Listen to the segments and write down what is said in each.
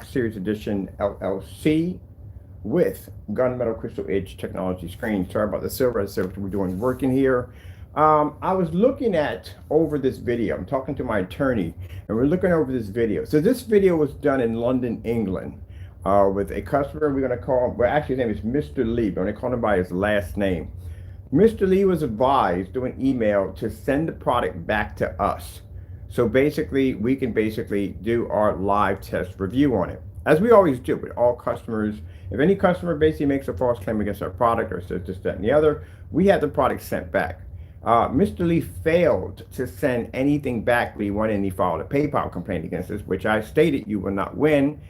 Series Edition LLC with gunmetal crystal edge technology screen. Sorry about the silver. We're doing working here. I was looking at over this video. I'm talking to my attorney, and we're looking over this video. So this video was done in London, England, with a customer. We're going to call him. Well, actually, his name is Mr. Lee, but I'm going to call him by his last name. Mr. Lee was advised through an email to send the product back to us. So basically, we can do our live test review on it, as we always do with all customers. If any customer basically makes a false claim against our product or says this, that, and the other, we have the product sent back. Mr. Lee failed to send anything back. We went and he filed a PayPal complaint against us, which I stated you will not win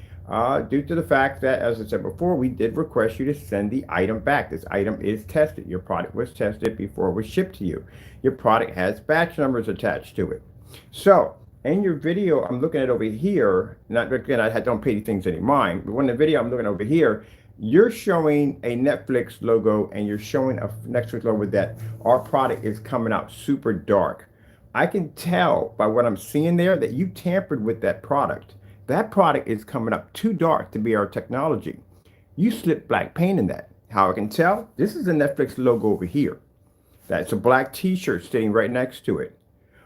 due to the fact that, as I said before, we did request you to send the item back. This item is tested. Your product was tested before it was shipped to you. Your product has batch numbers attached to it. So in your video, I'm looking at over here, not again, I don't pay things any mind, but when the video I'm looking over here, you're showing a Netflix logo and you're showing a Netflix logo that our product is coming out super dark. I can tell by what I'm seeing there that you tampered with that product. That product is coming up too dark to be our technology. You slipped black paint in that. How I can tell? This is a Netflix logo over here. That's a black t-shirt sitting right next to it.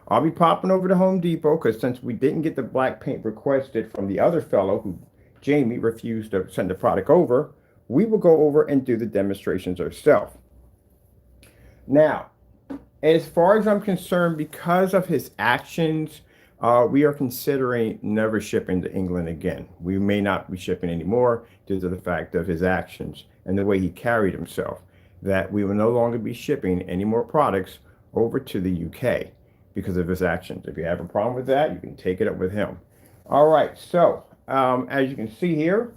I'll be popping over to Home Depot because since we didn't get the black paint requested from the other fellow who Jamie refused to send the product over, we will go over and do the demonstrations ourselves. Now, as far as I'm concerned, because of his actions, we are considering never shipping to England again. We may not be shipping anymore due to the fact of his actions and the way he carried himself, that we will no longer be shipping any more products over to the UK. Because of his actions. If you have a problem with that, you can take it up with him. All right, so as you can see here,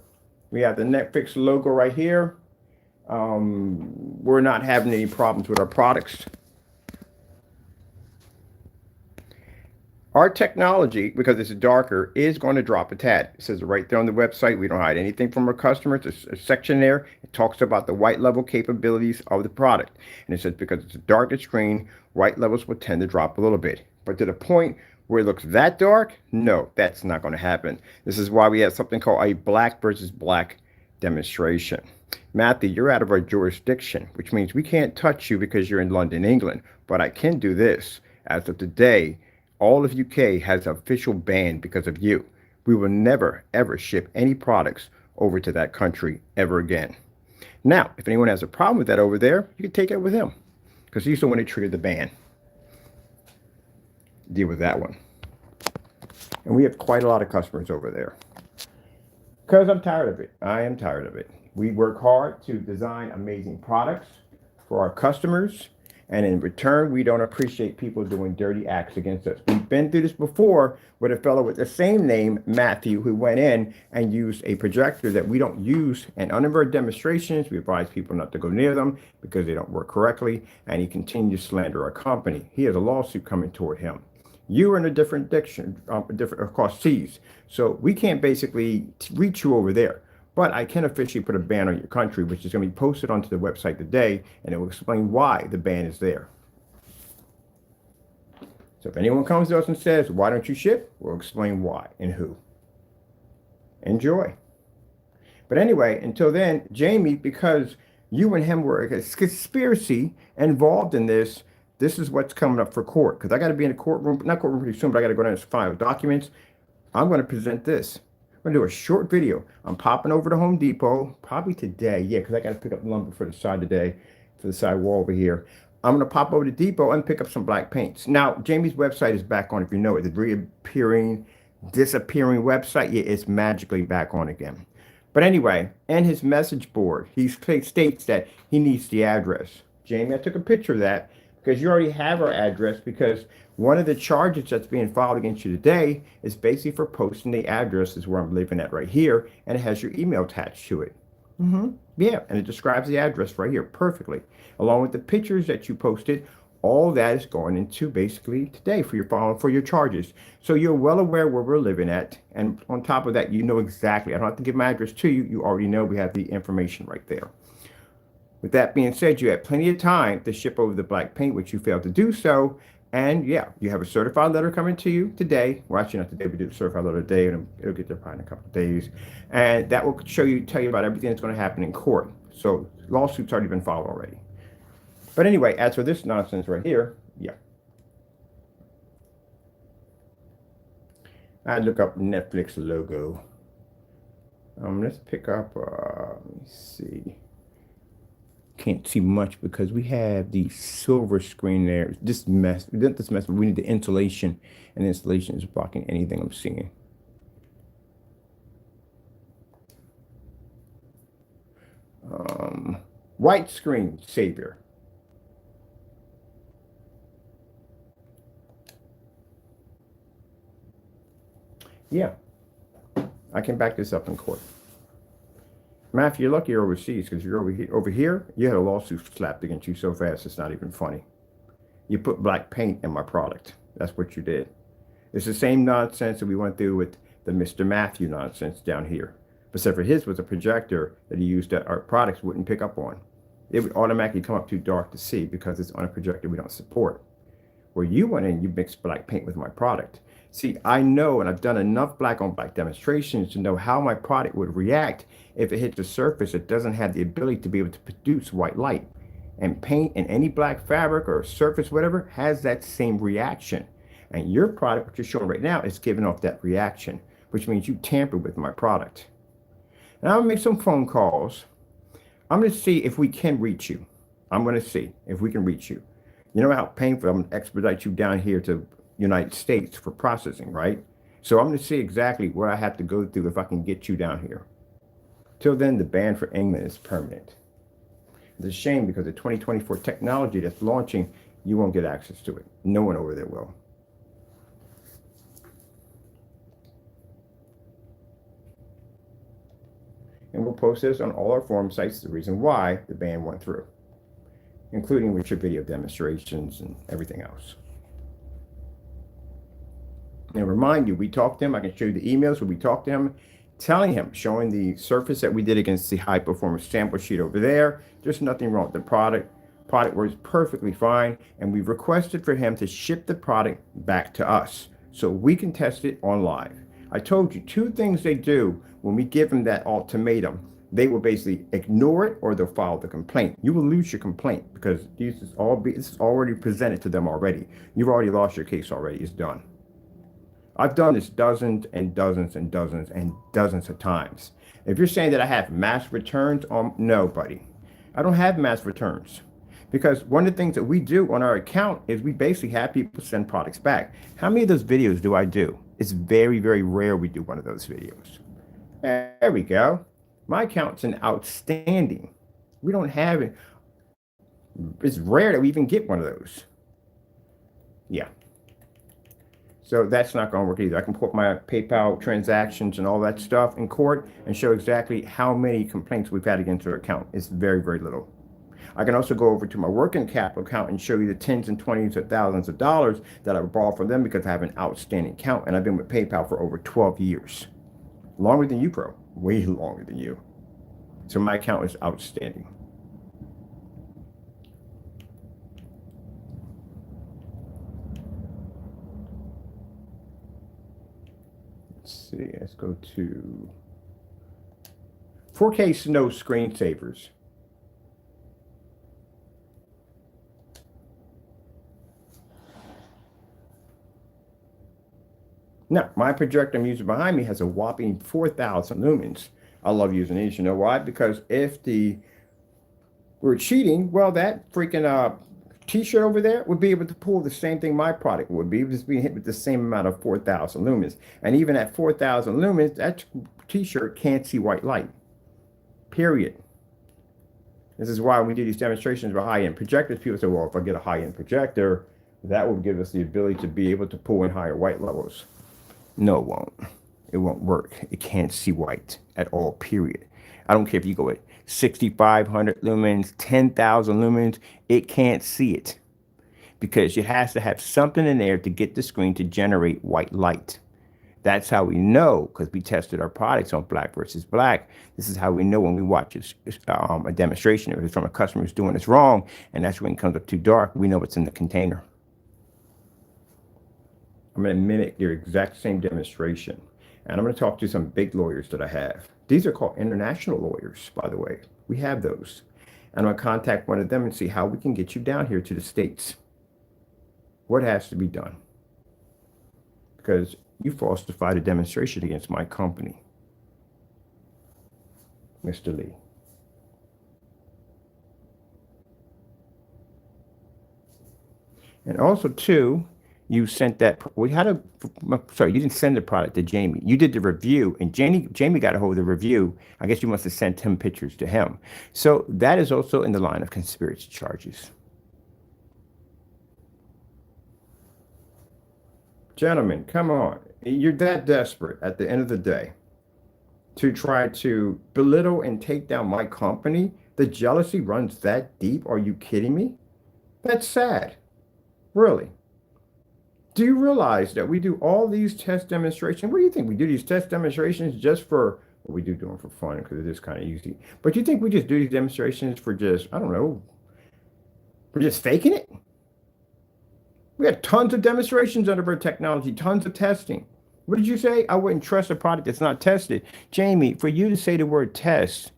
we have the Netflix logo right here. We're not having any problems with our products. Our technology, because it's darker, is going to drop a tad. It says right there on the website, we don't hide anything from our customers. There's a section there. It talks about the white level capabilities of the product. And it says because it's a darker screen, white levels will tend to drop a little bit. But to the point where it looks that dark, no, that's not going to happen. This is why we have something called a black versus black demonstration. Matthew, you're out of our jurisdiction, which means we can't touch you because you're in London, England. But I can do this. As of today, all of UK has an official ban because of you. We will never, ever ship any products over to that country ever again. Now, if anyone has a problem with that over there, you can take it with him because he's the one who triggered the ban. Deal with that one. And we have quite a lot of customers over there because I'm tired of it. I am tired of it. We work hard to design amazing products for our customers. And in return, we don't appreciate people doing dirty acts against us. We've been through this before with a fellow with the same name, Matthew, who went in and used a projector that we don't use. And under our demonstrations, we advise people not to go near them because they don't work correctly. And he continued to slander our company. He has a lawsuit coming toward him. You are in a different diction, across seas. So we can't basically reach you over there. But I can officially put a ban on your country, which is going to be posted onto the website today, and it will explain why the ban is there. So if anyone comes to us and says, why don't you ship? We'll explain why and who. Enjoy. But anyway, until then, Jamie, because you and him were a conspiracy involved in this, this is what's coming up for court. Because I got to be in a courtroom, not courtroom pretty soon, but I got to go down and file documents. I'm going to present this. I'm going to do a short video. I'm popping over to Home Depot, probably today. Yeah, because I got to pick up lumber for the side today, for the side wall over here. I'm going to pop over to Depot and pick up some black paints. Now, Jamie's website is back on, if you know it. The reappearing, disappearing website, yeah, it's magically back on again. But anyway, in his message board, he states that he needs the address. Jamie, I took a picture of that because you already have our address, because one of the charges that's being filed against you today is basically for posting the address is where I'm living at right here, and it has your email attached to it. Yeah, and it describes the address right here perfectly, along with the pictures that you posted. All that is going into basically today for your filing for your charges. So you're well aware where we're living at, and on top of that, you know exactly. I don't have to give my address to you. You already know we have the information right there. With that being said, you had plenty of time to ship over the black paint, which you failed to do so. And yeah, you have a certified letter coming to you today. Well, actually, not today. We do the certified letter today, and it'll get there probably in a couple of days. And that will tell you about everything that's going to happen in court. So lawsuits already been filed already. But anyway, as for this nonsense right here, yeah. I look up Netflix logo. Let's pick up, let me see. Can't see much because we have the silver screen there. This mess, but we need the insulation, and the insulation is blocking anything I'm seeing. White screen savior. Yeah, I can back this up in court. Matthew, you're lucky you're overseas because you're over here. Over here, you had a lawsuit slapped against you so fast it's not even funny. You put black paint in my product. That's what you did. It's the same nonsense that we went through with the Mr. Matthew nonsense down here. Except for his was a projector that he used that our products wouldn't pick up on. It would automatically come up too dark to see because it's on a projector we don't support. Where you went in, you mixed black paint with my product. See, I know, and I've done enough black on black demonstrations to know how my product would react if it hits a surface that doesn't have the ability to be able to produce white light. And paint in any black fabric or surface, whatever, has that same reaction. And your product, what you're showing right now, is giving off that reaction, which means you tampered with my product. And I'm gonna make some phone calls. I'm gonna see if we can reach you. I'm gonna see if we can reach you. You know how painful I'm gonna expedite you down here to United States for processing, right? So I'm going to see exactly what I have to go through if I can get you down here. Till then, the ban for England is permanent. It's a shame because the 2024 technology that's launching, you won't get access to it. No one over there will. And we'll post this on all our forum sites, the reason why the ban went through, including with your video demonstrations and everything else. And remind you, we talked to him. I can show you the emails where we talked to him, telling him, showing the surface that we did against the high performance sample sheet over there. There's nothing wrong with the product. Product works perfectly fine. And we've requested for him to ship the product back to us so we can test it on live. I told you 2 things they do when we give them that ultimatum. They will basically ignore it or they'll file the complaint. You will lose your complaint because this is already presented to them already. You've already lost your case already. It's done. I've done this dozens and dozens and dozens and dozens of times. If you're saying that I have mass returns, no, buddy. I don't have mass returns because one of the things that we do on our account is we basically have people send products back. How many of those videos do I do? It's very, very rare we do one of those videos. There we go. My account's an outstanding. We don't have it. It's rare that we even get one of those. Yeah. So that's not going to work either. I can put my PayPal transactions and all that stuff in court and show exactly how many complaints we've had against our account. It's very, very little. I can also go over to my working capital account and show you the tens and twenties of thousands of dollars that I borrowed from them because I have an outstanding account and I've been with PayPal for over 12 years. Longer than you, bro. Way longer than you. So my account is outstanding. Let's see, let's go to 4K Snow screensavers. Now, my projector I'm using behind me has a whopping 4,000 lumens. I love using these. You know why? Because if we're cheating, well, that freaking t-shirt over there would be able to pull the same thing my product would be, just being hit with the same amount of 4,000 lumens. And even at 4,000 lumens, that t-shirt can't see white light. Period. This is why we do these demonstrations with high-end projectors. People say, well, if I get a high-end projector, that will give us the ability to be able to pull in higher white levels. No, it won't. It won't work. It can't see white at all, period. I don't care if you go at 6,500 lumens, 10,000 lumens, it can't see it because it has to have something in there to get the screen to generate white light. That's how we know, because we tested our products on black versus black. This is how we know when we watch a demonstration, if it's from a customer who's doing this wrong, and that's when it comes up too dark, we know what's in the container. I'm going to mimic their exact same demonstration. And I'm going to talk to some big lawyers that I have. These are called international lawyers, by the way. We have those. And I'm going to contact one of them and see how we can get you down here to the States. What has to be done? Because you falsified a demonstration against my company, Mr. Lee. And also, too, you sent that. We had a. Sorry, you didn't send the product to Jamie. You did the review, and Jamie got a hold of the review. I guess you must have sent him pictures to him. So that is also in the line of conspiracy charges. Gentlemen, come on. You're that desperate at the end of the day to try to belittle and take down my company? The jealousy runs that deep? Are you kidding me? That's sad. Really. Do you realize that we do all these test demonstrations? What do you think? We do these test demonstrations just for, well, we do them for fun because it is kind of easy. But you think we just do these demonstrations for just, I don't know, we're just faking it? We had tons of demonstrations under our technology, tons of testing. What did you say? I wouldn't trust a product that's not tested. Jamie, for you to say the word test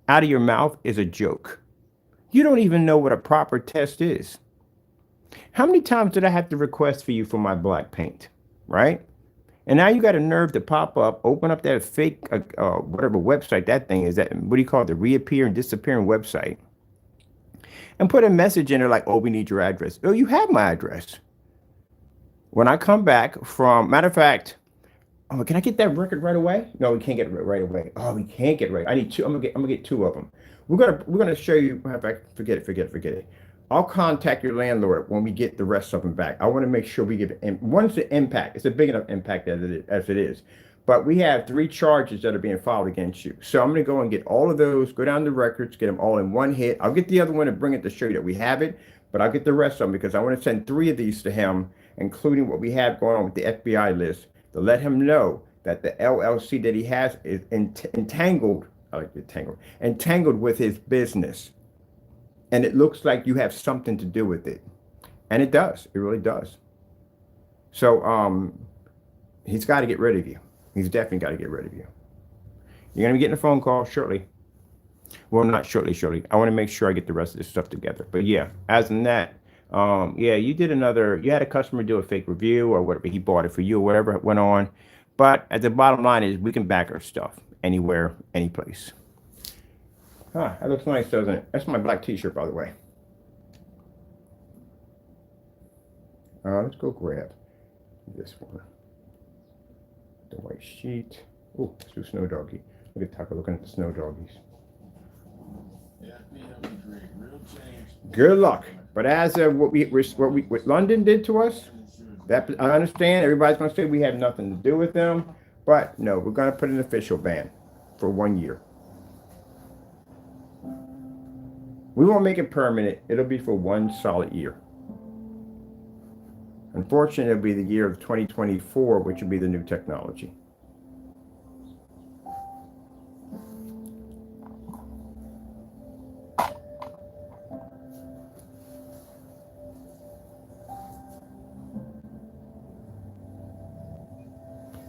out of your mouth is a joke. You don't even know what a proper test is. How many times did I have to request for you for my black paint, right? And now you got a nerve to pop up, open up that fake, whatever website that thing is, that, what do you call it, the reappear and disappearing website, and put a message in there like, oh, we need your address. Oh, you have my address. When I come back from, matter of fact, oh, can I get that record right away? No, we can't get it right away. Oh, we can't get it right. I need two. I'm gonna get two of them. We're gonna show you. In fact, forget it. I'll contact your landlord when we get the rest of them back. I want to make sure we give it. One's the impact. It's a big enough impact as it is. But we have 3 charges that are being filed against you. So I'm going to go and get all of those, go down the records, get them all in one hit. I'll get the other one and bring it to show you that we have it. But I'll get the rest of them because I want to send 3 of these to him, including what we have going on with the FBI list, to let him know that the LLC that he has is entangled. I like entangled with his business. And it looks like you have something to do with it. And it does. It really does. So he's got to get rid of you. He's definitely got to get rid of you. You're going to be getting a phone call shortly. Well, not shortly. I want to make sure I get the rest of this stuff together. But yeah, as in that, yeah, you had a customer do a fake review or whatever. He bought it for you or whatever went on. But at the bottom line is we can back our stuff anywhere, any place. Huh, that looks nice, doesn't it? That's my black t-shirt, by the way. Let's go grab this one. The white sheet. Oh, let's do snow doggy. Look at Taco looking at the snow doggies. Yeah, real change. Good luck. But as of what London did to us, that I understand. Everybody's going to say we have nothing to do with them, but no, we're going to put an official ban for 1 year. We won't make it permanent. It'll be for 1 solid year. Unfortunately, it'll be the year of 2024, which will be the new technology.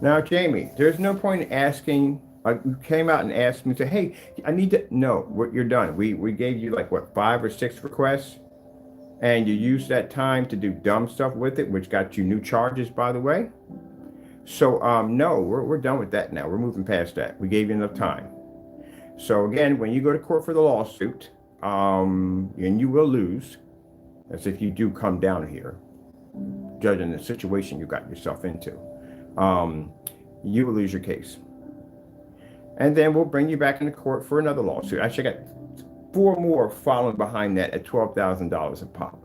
Now, Jamie, there's no point in asking. You came out and asked me, say, hey, I need to. No, you're done. We gave you like, what, 5 or 6 requests? And you used that time to do dumb stuff with it, which got you new charges, by the way. So, no, we're done with that now. We're moving past that. We gave you enough time. So, again, when you go to court for the lawsuit, and you will lose, as if you do come down here, judging the situation you got yourself into, you will lose your case. And then we'll bring you back into court for another lawsuit. Actually, I got 4 more following behind that at $12,000 a pop.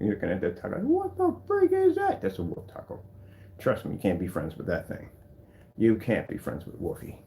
You're looking at that taco. What the freak is that? That's a wolf taco. Trust me, you can't be friends with that thing. You can't be friends with Wolfie.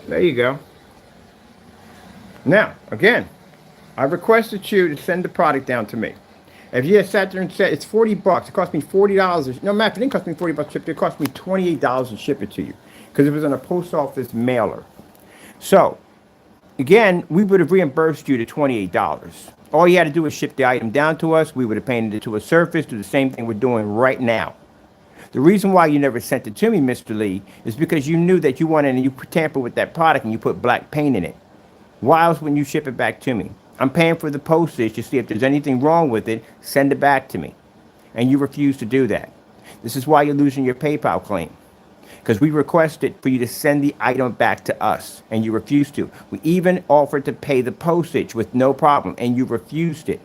There you go. Now, again, I requested you to send the product down to me. If you had sat there and said it's 40 bucks, it cost me $40. No matter, it didn't cost me 40 bucks to ship it. It cost me $28 to ship it to you because it was on a post office mailer. So, again, we would have reimbursed you the $28. All you had to do was ship the item down to us. We would have painted it to a surface, do the same thing we're doing right now. The reason why you never sent it to me, Mr. Lee, is because you knew that you wanted and you tampered with that product and you put black paint in it. Why else wouldn't you ship it back to me? I'm paying for the postage to see if there's anything wrong with it. Send it back to me. And you refuse to do that. This is why you're losing your PayPal claim. Because we requested for you to send the item back to us, and you refused to. We even offered to pay the postage with no problem, and you refused it.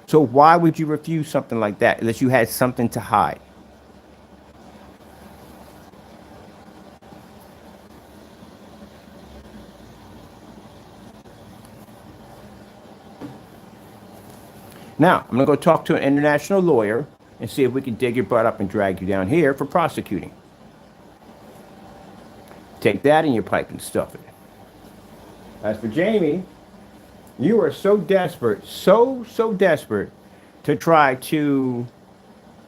So why would you refuse something like that unless you had something to hide? Now, I'm going to go talk to an international lawyer and see if we can dig your butt up and drag you down here for prosecuting. Take that in your pipe and stuff it. As for Jamie, you are so desperate, so desperate to try to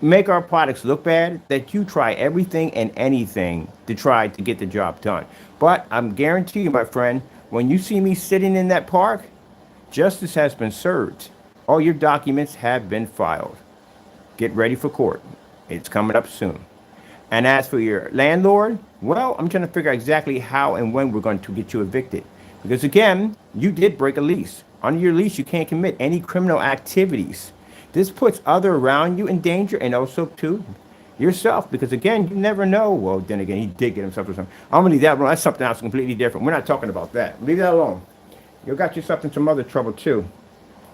make our products look bad that you try everything and anything to try to get the job done. But I'm guaranteeing you, my friend, when you see me sitting in that park, justice has been served. All your documents have been filed. Get ready for court. It's coming up soon. And as for your landlord, well, I'm trying to figure out exactly how and when we're going to get you evicted. Because again, you did break a lease. Under your lease, you can't commit any criminal activities. This puts other around you in danger and also to yourself. Because again, you never know. Well, then again, he did get himself or something. I'm going to leave that alone. That's something else completely different. We're not talking about that. Leave that alone. You got yourself in some other trouble too.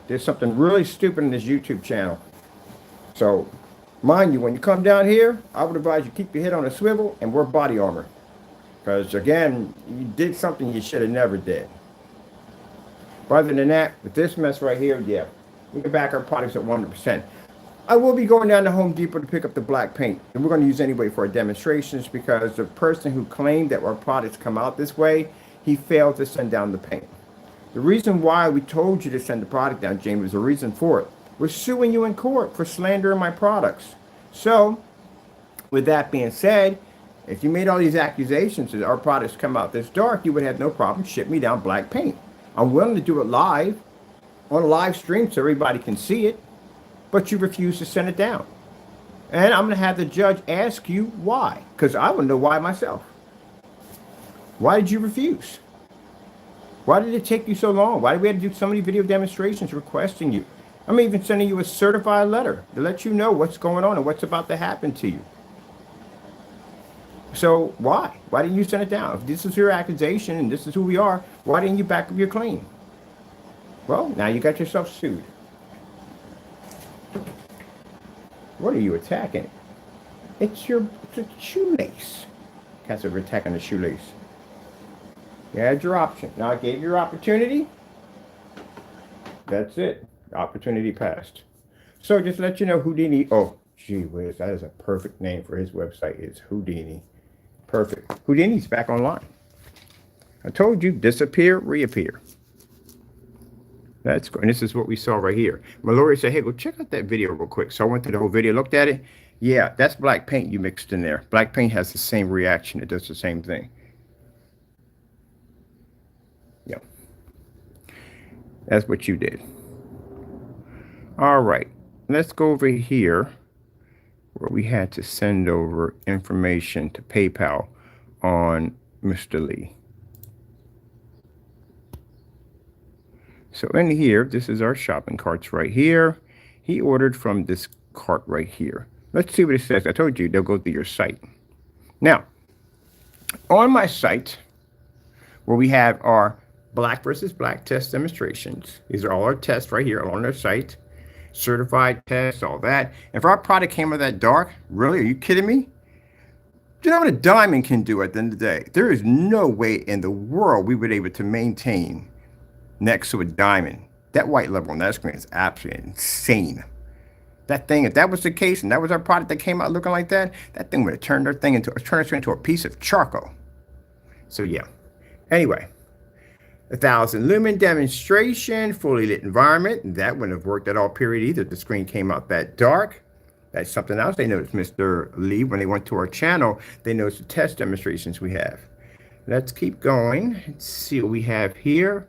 There's something really stupid in this YouTube channel. So, mind you, when you come down here, I would advise you keep your head on a swivel and wear body armor. Because, again, you did something you should have never did. But other than that, with this mess right here, yeah, we can back our products at 100%. I will be going down to Home Depot to pick up the black paint. And we're going to use anyway for our demonstrations because the person who claimed that our products come out this way, he failed to send down the paint. The reason why we told you to send the product down, James, was a reason for it. We're suing you in court for slandering my products. So, with that being said, if you made all these accusations that our products come out this dark, you would have no problem ship me down black paint. I'm willing to do it live, on a live stream so everybody can see it, but you refuse to send it down. And I'm going to have the judge ask you why, because I want to know why myself. Why did you refuse? Why did it take you so long? Why did we have to do so many video demonstrations requesting you? I'm even sending you a certified letter to let you know what's going on and what's about to happen to you. So why? Why didn't you send it down? If this is your accusation and this is who we are, why didn't you back up your claim? Well, now you got yourself sued. What are you attacking? It's a shoelace. Cats are attacking the shoelace. You had your option. Now I gave you your opportunity. That's it. Opportunity passed. So just let you know, Houdini. Oh, gee whiz, that is a perfect name for his website. It's Houdini. Perfect. Houdini's back online. I told you, disappear, reappear. That's good. And this is what we saw right here. My lawyer said, hey, go check out that video real quick. So I went through the whole video, looked at it. Yeah, that's black paint you mixed in there. Black paint has the same reaction. It does the same thing. Yeah. That's what you did. All right. Let's go over here where we had to send over information to PayPal on Mr. Lee. So in here, this is our shopping carts right here. He ordered from this cart right here. Let's see what it says. I told you, they'll go through your site. Now, on my site, where we have our black versus black test demonstrations. These are all our tests right here on our site. Certified tests, all that. If our product came out that dark, really, are you kidding me? Do you know what a diamond can do at the end of the day? There is no way in the world we would be able to maintain next to a diamond. That white level on that screen is absolutely insane. That thing, if that was the case and that was our product that came out looking like that, that thing would have turned our thing into a piece of charcoal. So yeah, Anyway, 1,000 lumen demonstration, fully lit environment. That wouldn't have worked at all, period, either. The screen came out that dark. That's something else they noticed, Mr. Lee, when they went to our channel, they noticed the test demonstrations we have. Let's keep going. Let's see what we have here.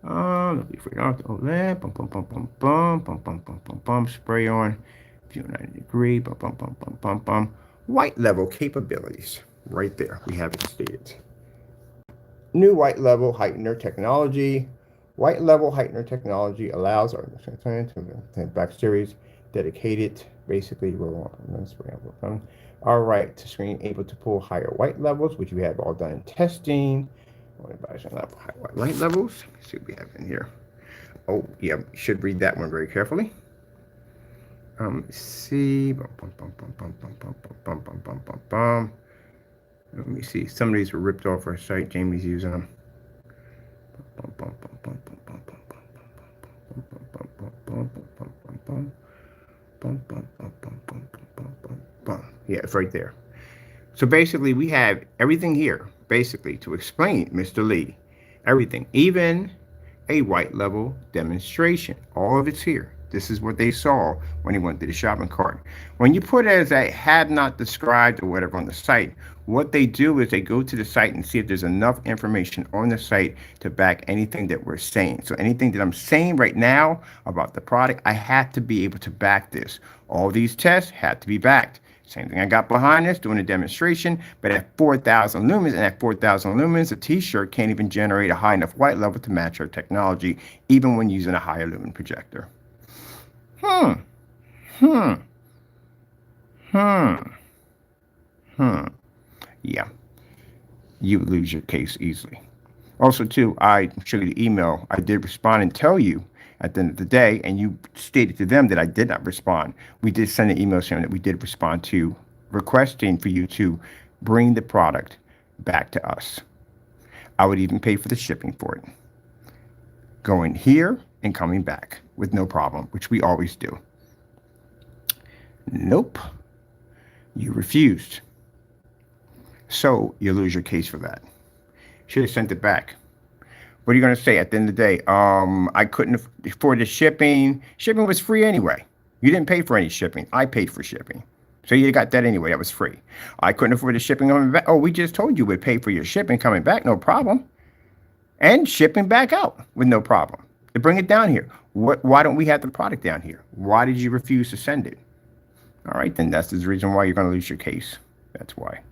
If we don't OLED, bum, bum, bum, bum, bum, bum, bum, bum, bum, bum, spray on, view 90 degree, bum, bum, bum, bum, bum, bum. White level capabilities, right there. We have it stated. New white level heightener technology. White level heightener technology allows our back series dedicated, basically, all right, to screen able to pull higher white levels, which we have all done in testing. White light levels. Let's see what we have in here. Oh, yeah, should read that one very carefully. Let's see. Let me see. Some of these were ripped off our site. Jamie's using them. Yeah, it's right there. So basically, we have everything here, basically, to explain, Mr. Lee. Everything, even a white level demonstration. All of it's here. This is what they saw when they went to the shopping cart. When you put it as a had not described or whatever on the site, what they do is they go to the site and see if there's enough information on the site to back anything that we're saying. So anything that I'm saying right now about the product, I have to be able to back this. All these tests had to be backed. Same thing I got behind this, doing a demonstration, but at 4,000 lumens, and at 4,000 lumens, a t-shirt can't even generate a high enough white level to match our technology, even when using a higher lumen projector. Yeah, you would lose your case easily. Also, too, I show you the email. I did respond and tell you at the end of the day, and you stated to them that I did not respond. We did send an email saying that we did respond to requesting for you to bring the product back to us. I would even pay for the shipping for it. Going here and coming back with no problem, which we always do. Nope. You refused. So you lose your case for that. Should have sent it back. What are you going to say at the end of the day? I couldn't afford the shipping. Shipping was free anyway. You didn't pay for any shipping. I paid for shipping. So you got that anyway. That was free. I couldn't afford the shipping coming back. Oh, we just told you we'd pay for your shipping coming back. No problem. And shipping back out with no problem. To bring it down here. Why don't we have the product down here? Why did you refuse to send it? All right, then that's the reason why you're going to lose your case. That's why.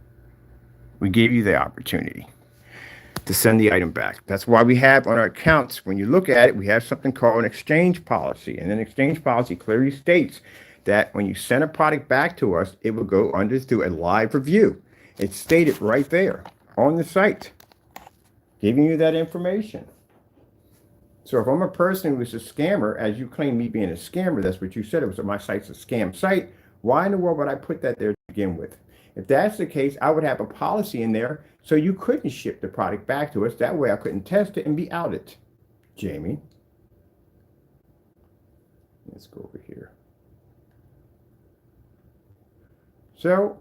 We gave you the opportunity to send the item back. That's why we have on our accounts, when you look at it, we have something called an exchange policy. And an exchange policy clearly states that when you send a product back to us, it will go through a live review. It's stated right there on the site, giving you that information. So if I'm a person who is a scammer, as you claim me being a scammer, that's what you said, it was my site's a scam site. Why in the world would I put that there to begin with? If that's the case, I would have a policy in there so you couldn't ship the product back to us. That way I couldn't test it and be outed. Jamie. Let's go over here. So,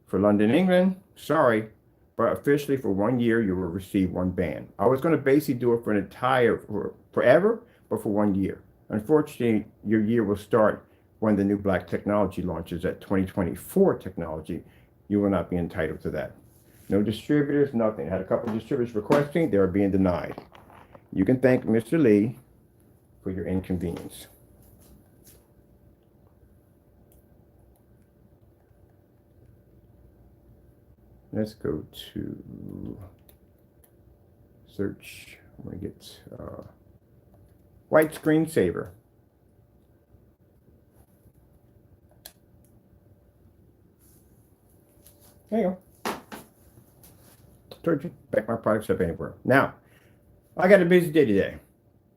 for London, England, sorry, but officially for 1 year, you will receive one ban. I was going to basically do it for forever, but for 1 year. Unfortunately, your year will start when the new black technology launches at 2024 technology. You will not be entitled to that. No distributors, nothing. Had a couple of distributors requesting, they are being denied. You can thank Mr. Lee for your inconvenience. Let's go to search. I'm going to get white screensaver. There you go. Told you, back my products up anywhere. Now, I got a busy day today.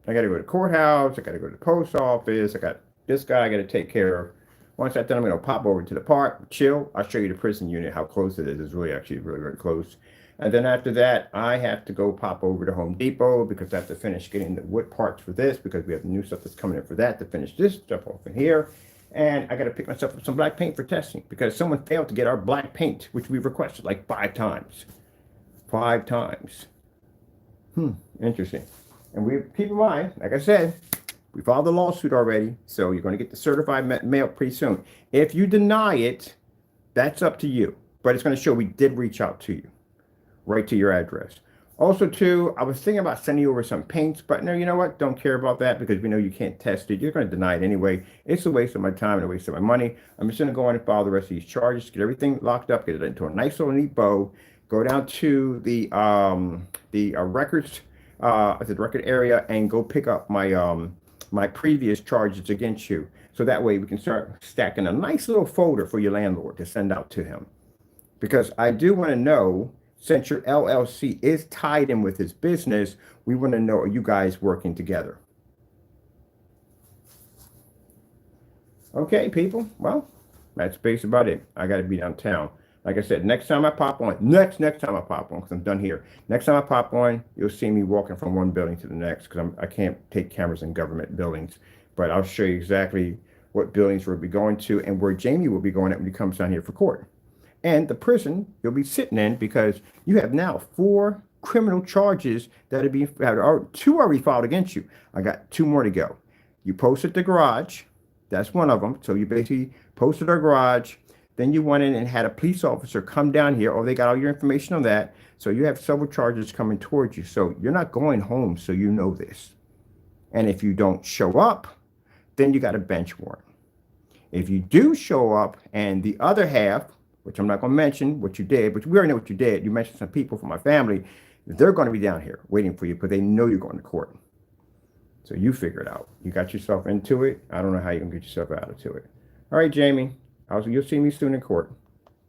I got to go to the courthouse. I got to go to the post office. I got this guy I got to take care of. Once that's done, I'm going to pop over to the park, chill. I'll show you the prison unit, how close it is. It's really actually really close. And then after that, I have to go pop over to Home Depot because I have to finish getting the wood parts for this because we have new stuff that's coming in for that to finish this stuff off in here. And I got to pick myself up some black paint for testing because someone failed to get our black paint, which we requested like 5 times. 5 times. Interesting. And we keep in mind, like I said, we filed the lawsuit already, so you're going to get the certified mail pretty soon. If you deny it, that's up to you. But it's going to show we did reach out to you, right to your address. Also, too, I was thinking about sending you over some paints, but no, you know what? Don't care about that because we know you can't test it. You're going to deny it anyway. It's a waste of my time and a waste of my money. I'm just going to go on and file the rest of these charges, get everything locked up, get it into a nice little neat bow, go down to the records, the record area, and go pick up my my previous charges against you. So that way we can start stacking a nice little folder for your landlord to send out to him. Because I do want to know, since your LLC is tied in with his business, we want to know, are you guys working together? Okay, people. Well, that's basically about it. I got to be downtown. Like I said, next time I pop on, next time I pop on, because I'm done here. Next time I pop on, you'll see me walking from one building to the next, because I can't take cameras in government buildings. But I'll show you exactly what buildings we'll be going to and where Jamie will be going at when he comes down here for court. And the prison you'll be sitting in, because you have now 4 criminal charges that are being, 2 already filed against you. I got 2 more to go. You posted the garage. That's one of them. So you basically posted our garage. Then you went in and had a police officer come down here. Oh, they got all your information on that. So you have several charges coming towards you. So you're not going home, so you know this. And if you don't show up, then you got a bench warrant. If you do show up and the other half, which I'm not going to mention what you did, but we already know what you did. You mentioned some people from my family. They're going to be down here waiting for you, but they know you're going to court. So you figure it out. You got yourself into it. I don't know how you can get yourself out of it. All right, Jamie. You'll see me soon in court.